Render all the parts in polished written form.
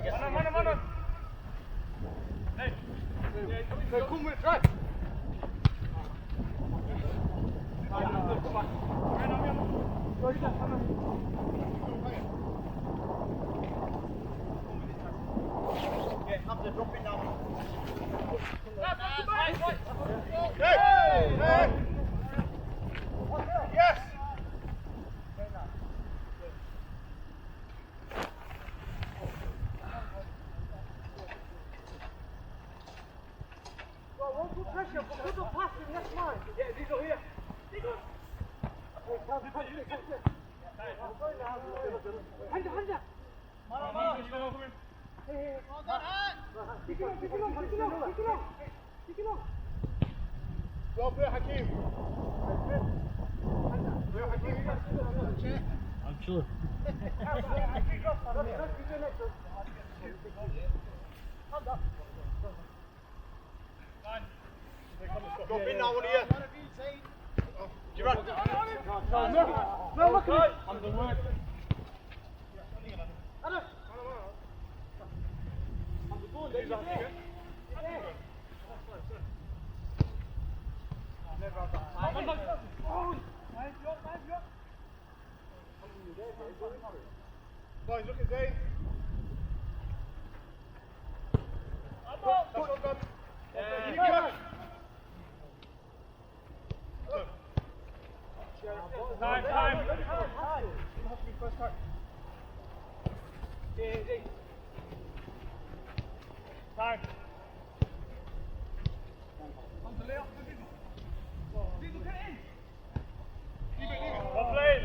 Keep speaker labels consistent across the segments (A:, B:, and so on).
A: Man. Hey. Kom weer, drive.
B: Okay, have the drop it now.
A: Hey! Yes!
C: Well, one good pressure, but good passing, that's mine.
A: Yeah, these are here.
C: Hand up. Kick it on.
A: Well played, Hakeem.
B: I'm sure.
A: Drop in now, one here. Giran.
C: No, look at it.
A: I'm the word. Boys, look at Zane. That's all done. Time. First time. Time. Come to lay off the video. Video, get in. Leave it. Well played.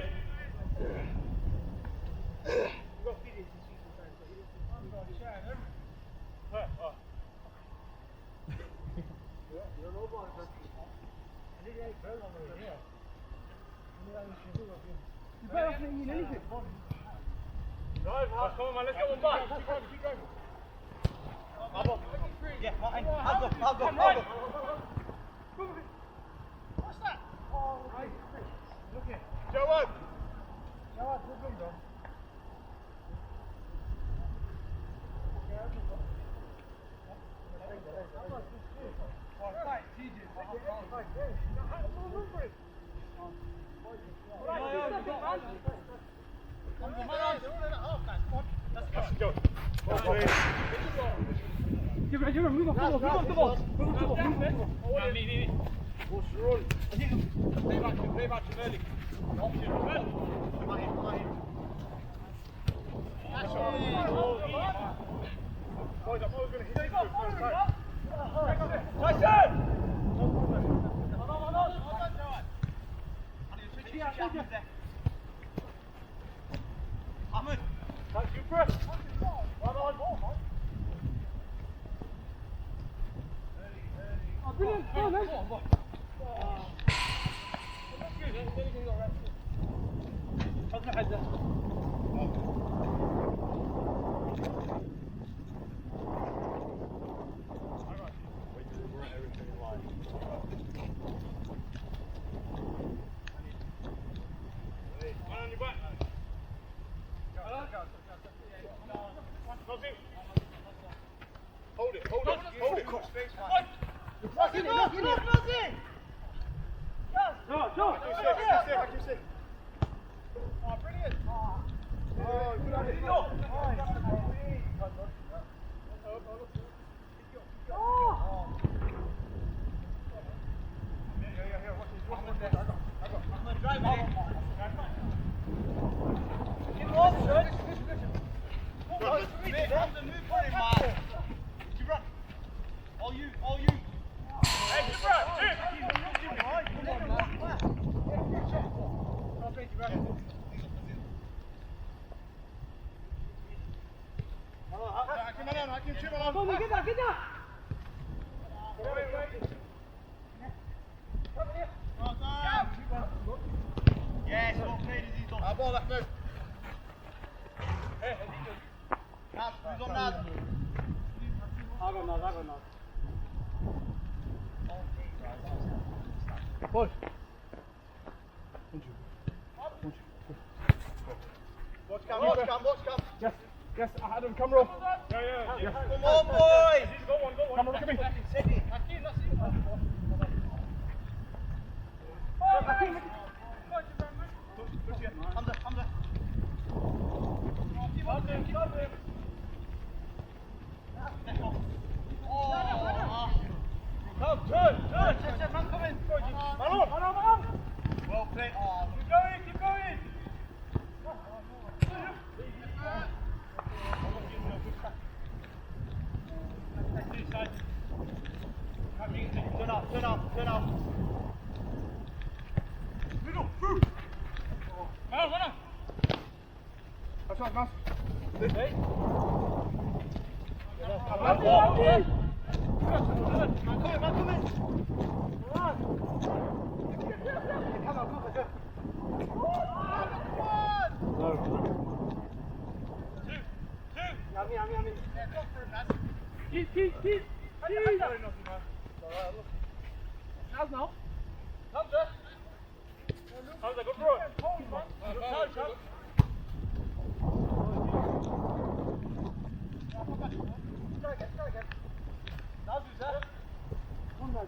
C: You better not eat anything.
A: Come on, man, let's get one back. Keep driving.
B: Yeah, Martin. I'll go.
C: What's that? Oh, right. Look here.
A: Jawad.
C: Jawad, good one, bro.
A: Let's go.
C: Give it, move off the ball.
A: Me. What's the run? Play back to early. Option. Boys, I'm always going to hit you for the first time. Tyson!
B: Ahmed.
A: Thank you, press. One on.
C: Oh, brilliant. Oh, nice.
A: On your back. Hold it.
C: Lock in it. No.
A: I can see.
C: Oh, brilliant.
A: Oh, good on it.
C: Oh.
A: Yeah. Watch this.
B: Ahmed, drive it.
C: Give him off, son.
B: Have the move for him, man. Giran. All you.
A: Hey, Giran.
C: Come on, get that.
B: Yes, well played as he's done.
A: Our ball left move.
B: Who's on that?
C: I got none.
A: Push. Watch cam.
C: Yes.
A: Yes, Adam, camera off. Yeah.
B: Come on, boys!
A: Go on. Camera, look at me.
B: Steady. Hamza.
A: Come, turn.
B: Man coming.
A: Man on.
B: Well played.
A: Keep going.
B: Turn off.
A: Middle, through. Man on. That's right, man. Hey.
B: Man coming.
A: Keep. How's now? Hamza, good throw. Come on,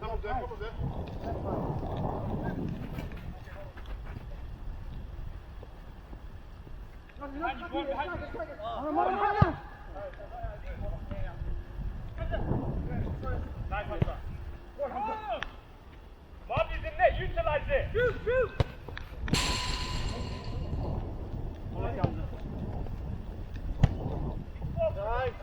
A: Nice, Hamza. Marty's in there, utilize it. Shoot. Time. All right.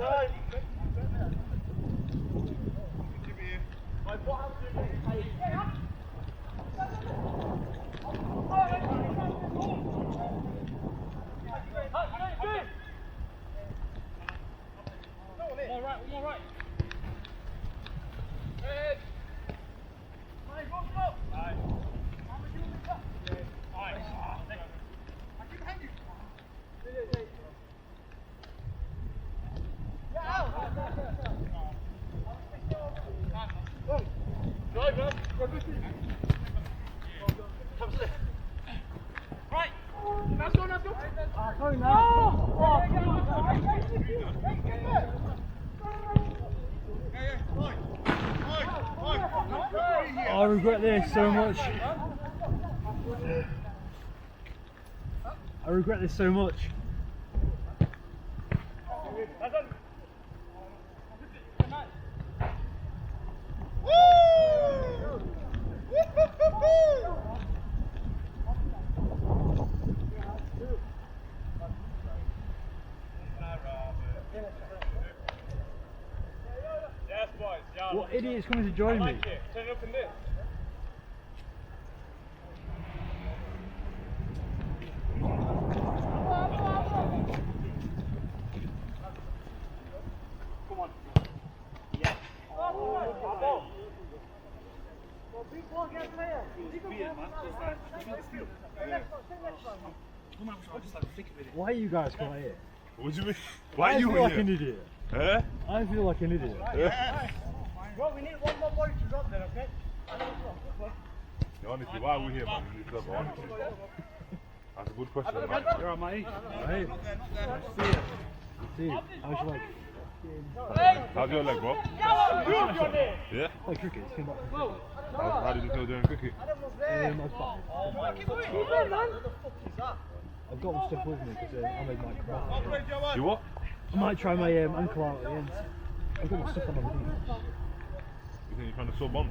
A: Hey. Right. Let's go. Sorry,
D: I regret this so much.
A: Yes, boys. Yeah.
D: What idiot's coming to join me?
A: Turn it up in this. Come on. Yeah.
D: Why are you guys quiet?
E: What do you mean? Why
D: I
E: are you
D: feel like
E: here?
D: an idiot.
E: Huh?
D: I feel like an idiot.
B: Bro, we need one more boy to drop there, okay?
E: Yeah, honestly, why are we here, man? Honestly. That's a good question, man.
D: You're on my age. Right. See, how's your leg?
E: How's your leg, bro? Yeah?
D: Like cricket, it's came back from cricket.
E: How did you feel doing cricket?
D: I was fine. I've got my stuff with me because I made my come
E: You what?
D: I might try my ankle out at the end. I've got my stuff on the team.
E: You think you're trying to sub on?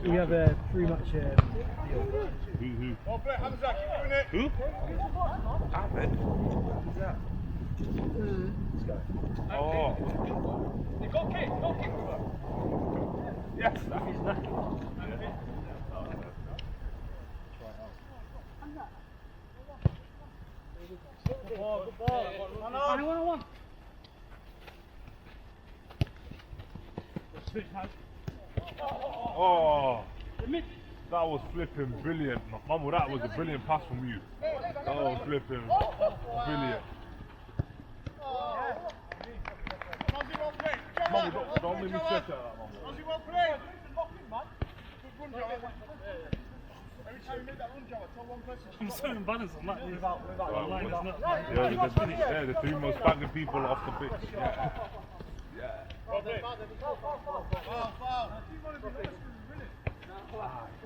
D: We have a 3-match deal.
E: Who?
A: Well played, Hamza, keep doing it.
E: Who? Ahmed? Who's that?
D: This guy.
E: Oh.
A: Go kick.
E: Yes, that is that.
B: Good ball. One.
E: Oh. That was flipping brilliant. Mamo, that was a brilliant pass from you. That was flipping brilliant. Mamo, don't make me stretch out that, Mamo.
A: Well played. Every time you make that run,
D: I'm so embarrassed on that.
E: Well,
D: Line is not.
E: yeah, the three most banging people off the pitch. Yeah. Yeah.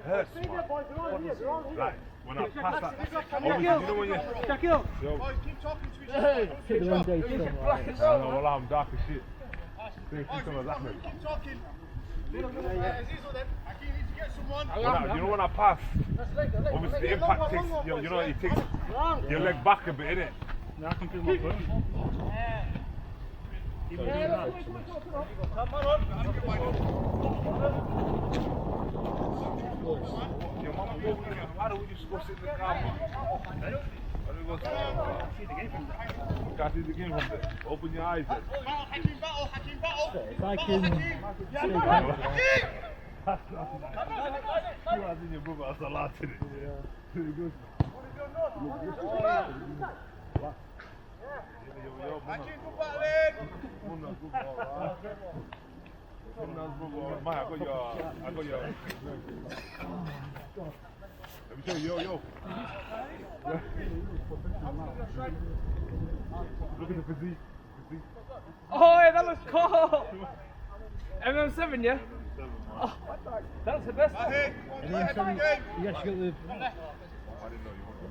E: Hurts, man. Like, when I pass that, obviously, you know when you...
D: Check it out.
E: Yo,
B: Keep talking to each other.
D: Hit the one day.
E: well, I'm dark as shit. Keep talking.
B: Azizo then. Hakim needs to get someone.
E: You know when I pass, obviously the impact takes, you know, it takes your leg back a bit, innit?
D: Now I can feel my bone. Even doing that.
E: Your mama woke me up. Why don't we just go sit in the car? Why don't we go sit in the car?
D: See the game from there.
E: You can't see the game from there. Open your eyes then.
B: Hakim battle.
D: If I can.
E: You are in your brother, that's a lot in it. Yeah.
B: Hakim, good battling.
E: I got your. Let me show you, yo. Look at the physique.
A: Oh, yeah, that looks cool. MM7, yeah? Oh, that's the best.
D: You actually got the.
E: I didn't know you wanted.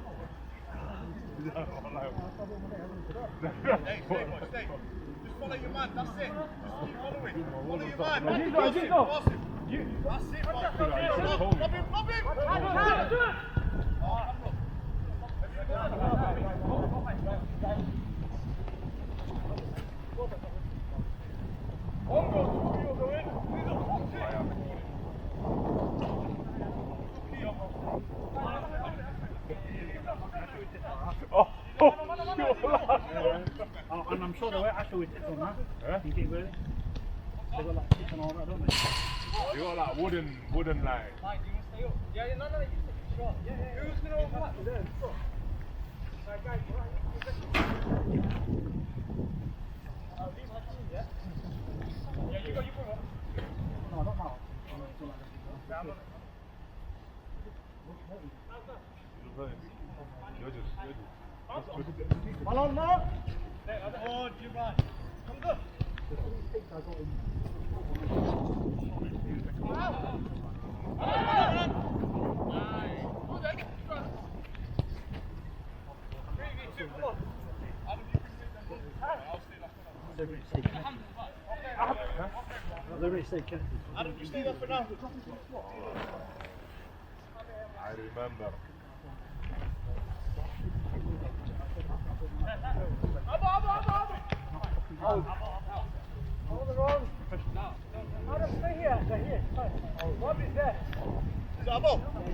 B: Stay. Just follow your man, that's it. Just keep following. Follow your man.
A: Azizo.
B: That's it, boss. Rob him.
D: And I'm sure the way after we tip on that, you keep really. They got like tips and all that, don't they?
E: You got like wooden like.
A: Who's going to overlap with them?
D: No, not now.
E: You're just.
D: Malone, no!
B: Oh, Gibran. Come good.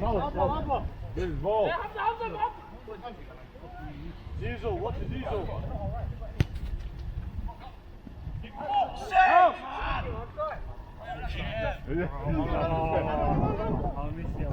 E: I remember. This is ball.
D: Diesel, what's the diesel? I'll miss you.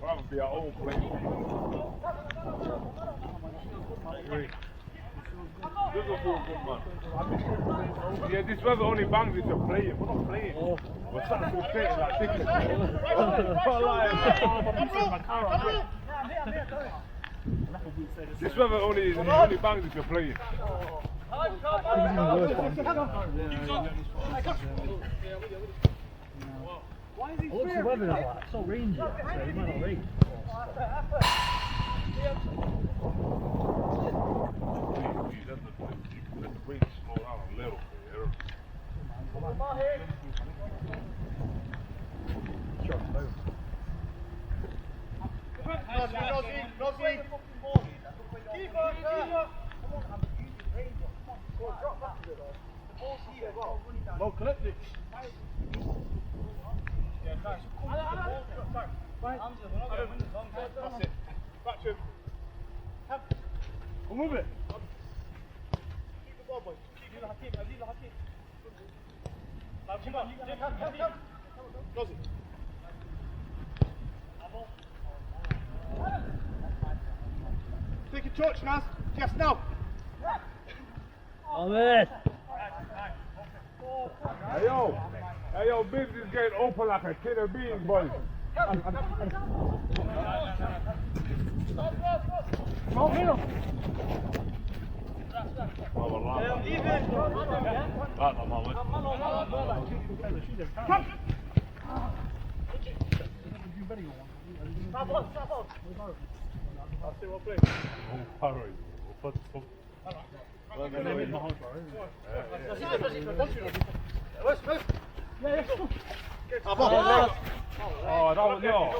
E: Probably our own place. Liverpool, good man. Yeah, this weather only bangs if you're playing. We're not playing. We're starting to play like tickets. This weather only bangs if you're playing.
D: What's the weather like? It's so rangy. So it might not rain.
E: Please, let the rain slow down a little bit.
D: Well, collect it.
B: That's it. Back to him.
D: We'll move it.
B: Keep the ball, boys. Keep the Hakim. Come on. Rosie. Take a touch, Naz. Just now.
D: Ahmed.
E: Hey yo, BIBS is getting open like a tin of beans, boys. Oh, that was no.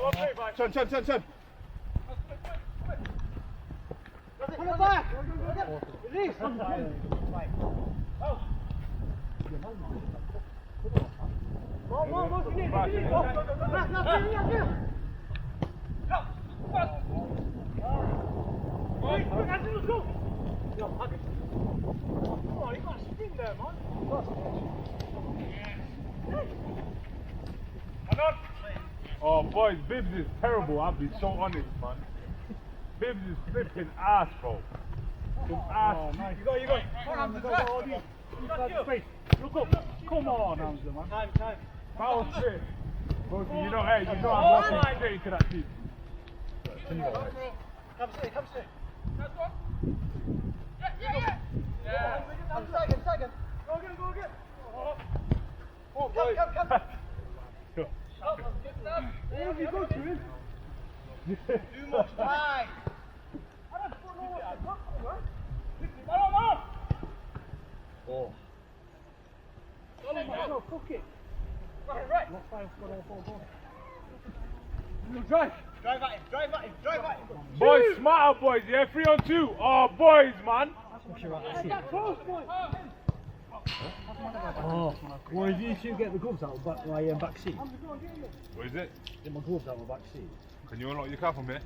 B: Turn.
E: Oh, boys, BIBS is terrible. I'll be so honest, man. BIBS is flipping ass, bro. Some ass.
B: You go.
D: Look up. Come on, Hamza, man.
B: Time.
E: Foul straight. Bro, you know I'm walking straight into that team.
B: Come stay.
C: Yeah.
B: I'm second. Go again. Oh, boy. Come.
D: Where have you got to him?
B: Too much time.
D: Oh.
C: Go, fuck it.
B: Right.
C: Drive.
B: Drive at him.
E: Boys, smarter boys, yeah? 3 on 2. Oh, boys, man.
D: Oh, well, if you two get the gloves out of my back seat.
E: What is it?
D: Get my gloves out of my back seat.
E: Can you unlock your car from here?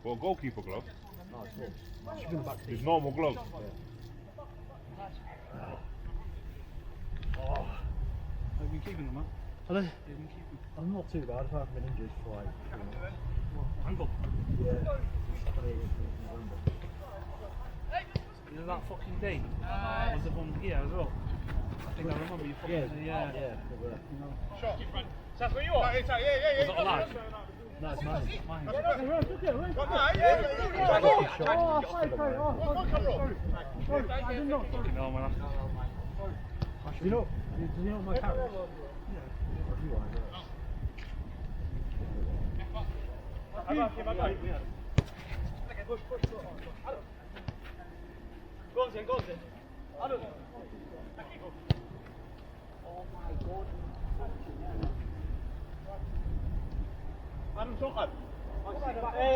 E: Well, goalkeeper gloves.
D: No, it's gloves. Should be in the back seat.
E: It's normal gloves.
D: Oh. Have you been keeping them, man? Hello? I'm not too bad. I've been injured for like. Ankle. Yeah.
F: You know that fucking day? Was the one here as well? I think I remember you fucking
D: Yeah.
B: Shot. That's where you are. Yeah.
F: Was it alive?
D: No, it's mine.
F: No, man.
D: You know my carriage?
B: I got him. Push. Go on, Zen. I don't know. Oh my God. I'm talking. Hey,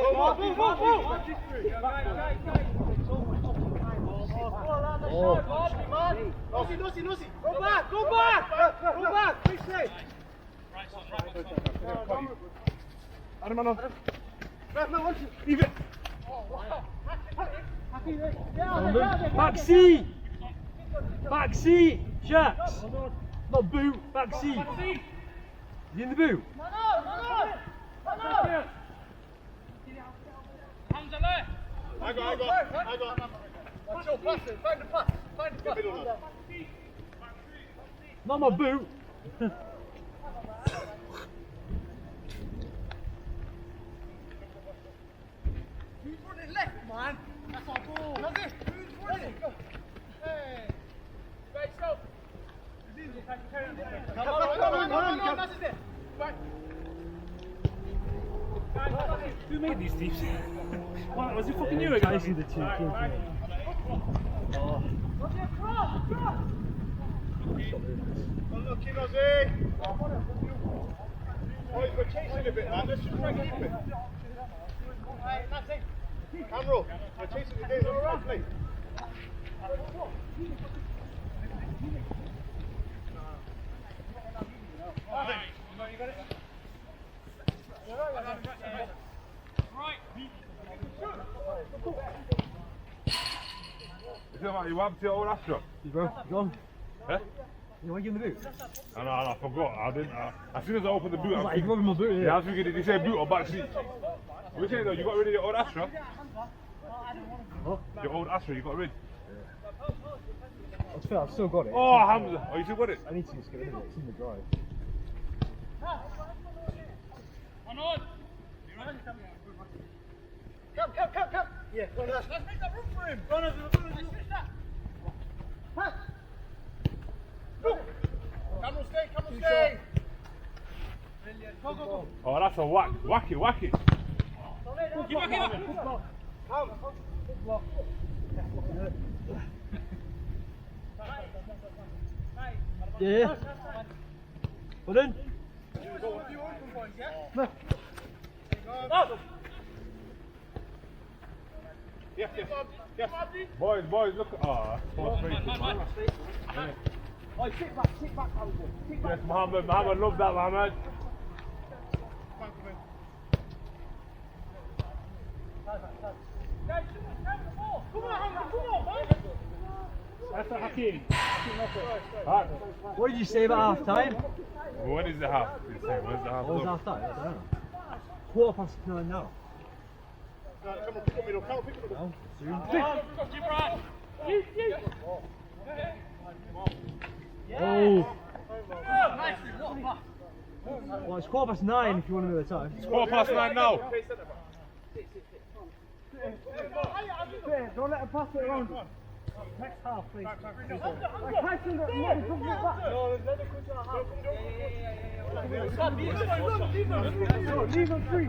B: Lucy. Go back. Please stay.
E: Leave it.
D: Back seat! Jax! Not boot, back seat! You in the boot?
B: I got. What's your pass? Find the pass.
D: Not my boot!
B: Who's running left, man? That's our ball. Who's running? Go. Hey. Right, stop. Come on, that's it. Right.
F: Who made these teams? What, was it fucking you again?
D: I see the two kids. Oh.
B: Unlucky, Nozzy. Boys, we're chasing a bit, man. Let's just try and keep it. Right, that's it. Camera, we're chasing the game all right, mate.
E: Is it like you want to all after?
D: Bro, go on.
E: Eh?
D: You want to give him the boot?
E: I forgot. I didn't. As soon as I opened the boot,
D: I was like, give him my boot,
E: I was thinking, did he say boot or back seat? Which is though? You got rid of your old Astra?
D: Huh?
E: Your old Astra, you got rid?
D: It's fair, I've still got it.
E: Oh, Hamza. Oh, you still got it?
D: I need to just get rid of it. It's in the drive.
B: Come. Yeah, go on. Let's make that room for him. Run over. Pass. Go. Cameron, stay. Go.
E: Oh, that's a whack. Whack it.
B: Keep up. Come.
D: Yeah. Well then.
E: Yes. Boys, look at. Oh, that's false faces, man.
B: Oh, sit back, Hamza.
E: Yes, Mohammed, love that, Mohammed.
B: Come on, man.
F: That's a Hakeem.
D: What did you say about half time?
E: When is the half? When's the half?
D: What was half time? I don't know. 9:15 now.
B: Come on, pick up middle.
D: No, soon. Oh. Well, it's 9:15 if you want to know the time.
E: It's 9:15 now.
B: Don't let him pass it around.
F: Next half, please.
B: Leave him free.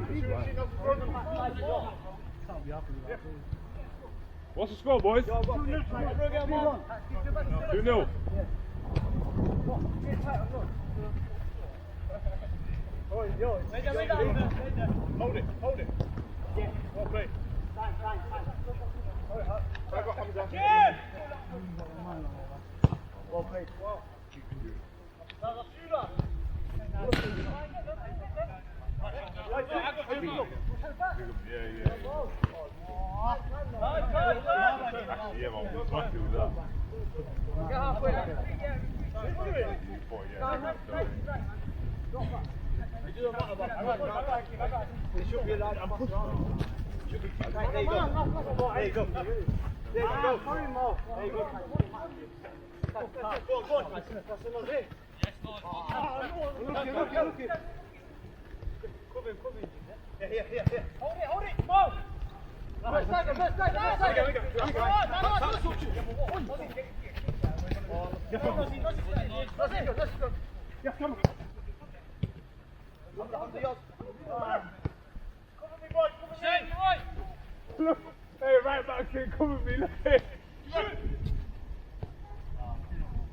E: What's the score, boys? 2-0.
B: Hold it. Well played. Well played.
E: Yeah, man, we're lucky with that.
B: It should be allowed. I'm pushing. There you go. There you go. There you go. Sorry, Mo. There you go. Go on. That's another day. Yes, Lord. Look. Come in. Here. Hold it. Mo. Let's take it. Let's go. Yeah, come on.
E: Look, hey, right back here, come with me, look.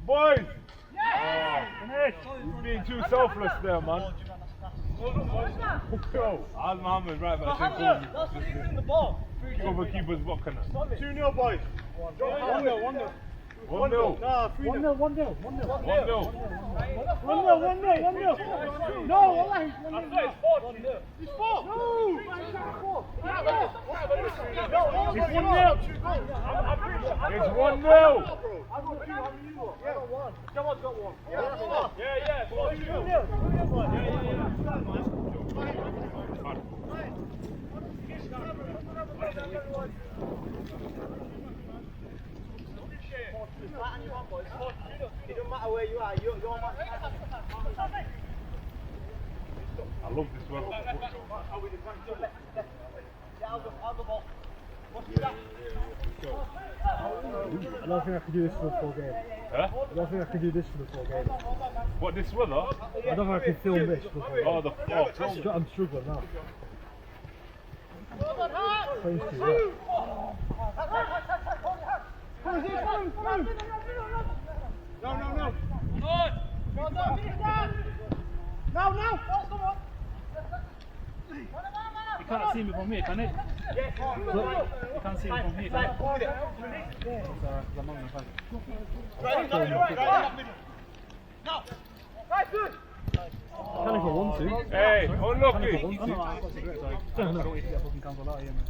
E: Boys! You're being too selfless there, man. Yo, Al Mohammed, right back here, come with me.
B: The ball.
E: Cover keeper's bucking us.
B: 2-0, boys. 1-0.
E: 1-0.
B: No, 3-0.
D: 1-0.
E: 1-0.
B: 1-0. No, wallahi. It's 4. No. It's 1-0.
E: It's 1-0.
B: I got 2. How many you got? Yeah, 1. Someone's got 1. Yeah. 2-0. It don't matter where you are. You're
E: I love this one.
D: I don't think I can do this for the full game.
E: Huh?
D: I don't think I can do this for the full game.
E: What, this weather?
D: I don't think I can film this for the full game.
E: Oh, film.
D: I'm struggling now. Thank you, yeah.
B: No.
F: You can't see me from here, can it? You can't see me from here, can it? It's alright, because I'm on the phone.
D: Can if I want to.
E: Hey, unlucky.
F: I don't know, I've got cigarettes, I don't know if you get fucking candle out here, man.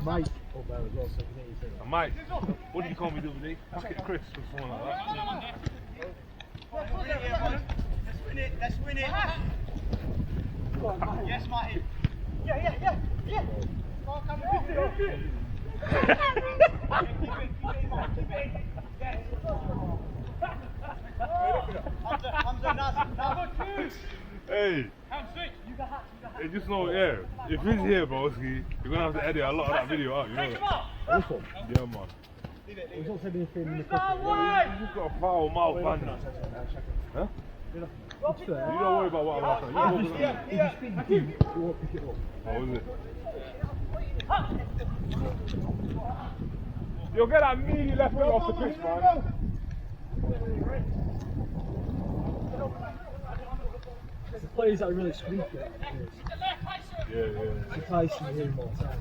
D: Mike up there as well, so I can hear you say that.
E: Mike, what did you call me the other day? Ask it Chris or someone like that.
B: Let's win it. Yes, Martin. Yeah. Come on, come on. Keep it. Yes. Hamza, now.
E: Hey. Hey, just know, yeah, if he's here, bro, you're gonna have to edit a lot of that video out, you know?
D: This one.
E: Yeah, man.
D: He's not said anything in the
E: You just got a foul mouth, man. Huh?
D: It's
E: You
D: fair.
E: don't worry about what I'm after. You
D: If
E: focus
D: you
E: on
D: speak
E: me.
D: to him, you won't pick it up.
E: Oh, is it? You'll get that meaty left foot off the pitch, man.
D: The players that are really squeaky.
E: Yeah.
D: The Tyson really more time.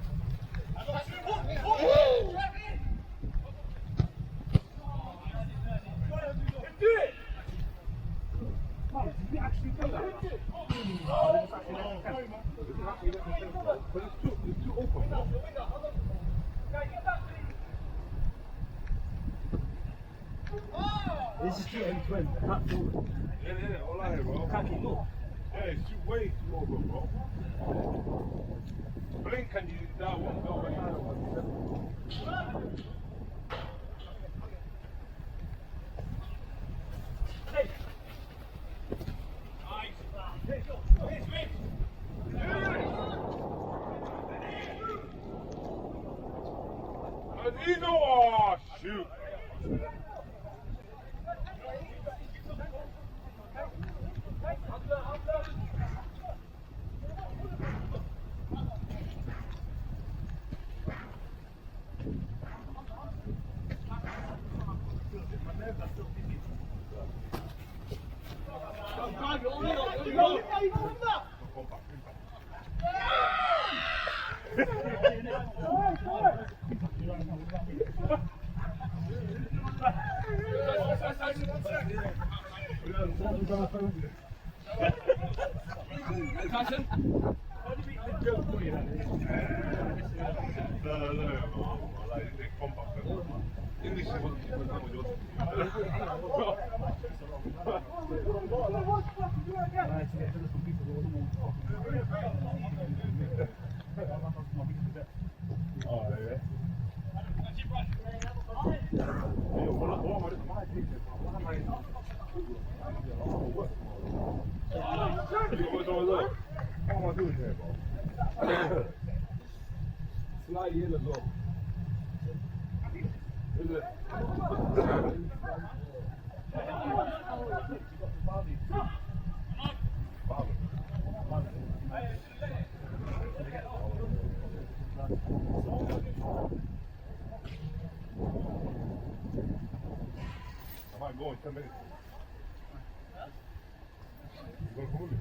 E: It's too open, man.
D: This is too end-to-end. I can't do it.
E: Yeah, all right, bro.
D: I can't keep up.
E: Yeah, it's way too open, bro. Blink and you that one go. Oh, shoot. English is what Slide in as well. Is it? I might go in 10 minutes. You gonna come with me?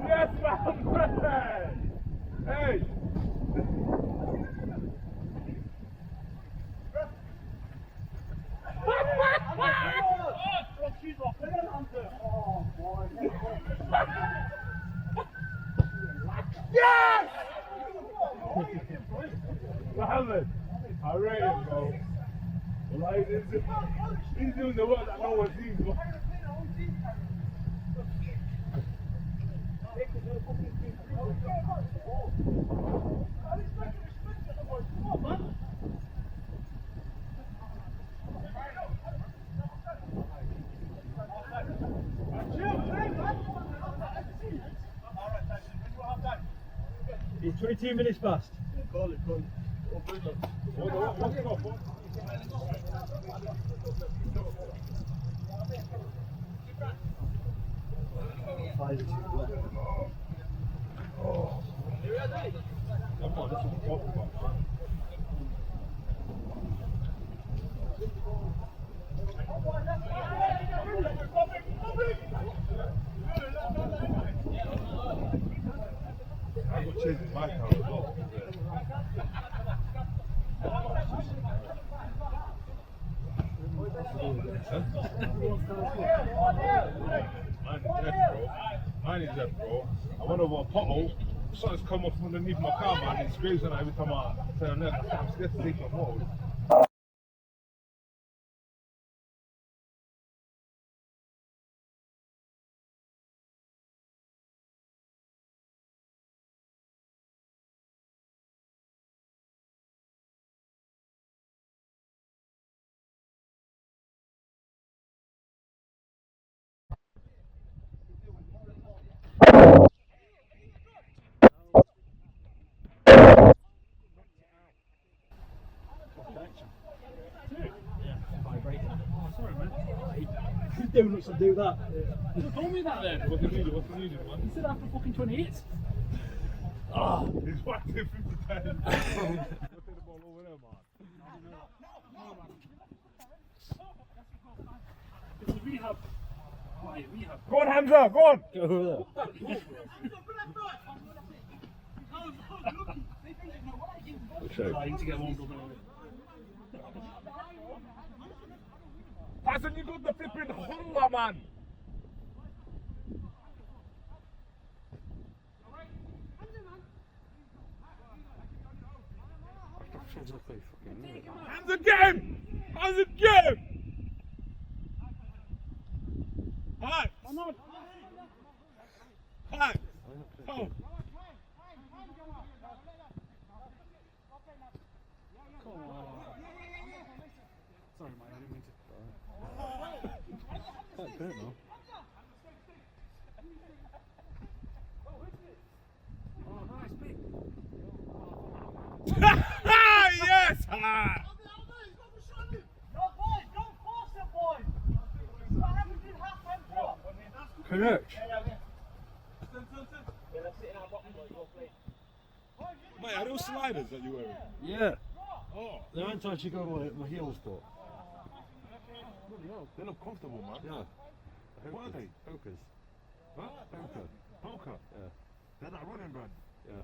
E: Yes, man! Hey! Yes! Mohammed, I rate him, bro. Like, he's doing the work that no one sees, bro.
D: It's 22 minutes past.
B: Call it.
E: What's up, bro? Come on, that's what we're talking about.
B: Come on.
E: chasing my car as well. Mine is dead, bro. I went over a pothole. Something's come off underneath my car, man. It scrapes on it every time I turn left. I'm scared to take my motor.
F: Sorry, man.
D: Who's doing us to do that?
F: You told me that then.
E: What's the needed, man?
F: You said after fucking 28.
E: He's whacked it 50 times. We'll take the ball over there, man.
F: It's a rehab. Why, rehab?
E: Go on, Hamza, go on!
D: Go over there.
F: Trying to get warmed up anyway.
E: Hasn't you got the flipping hunger, man? Hamza, get him! Hamza, get him! Hi! Hi! Oh.
F: Sorry, mate, I didn't mean to.
D: Quite good, no?
F: Oh, nice, big.
E: Yes! Ah.
D: Correct.
E: Mate, are those sliders that you're wearing?
D: Yeah.
E: Oh,
D: They're anti go my heels, but.
E: they look comfortable, man.
D: Yeah.
E: What are they?
D: Focus.
E: Huh?
D: Focus.
E: Hoka.
D: Yeah.
E: They're not running brand.
D: Yeah.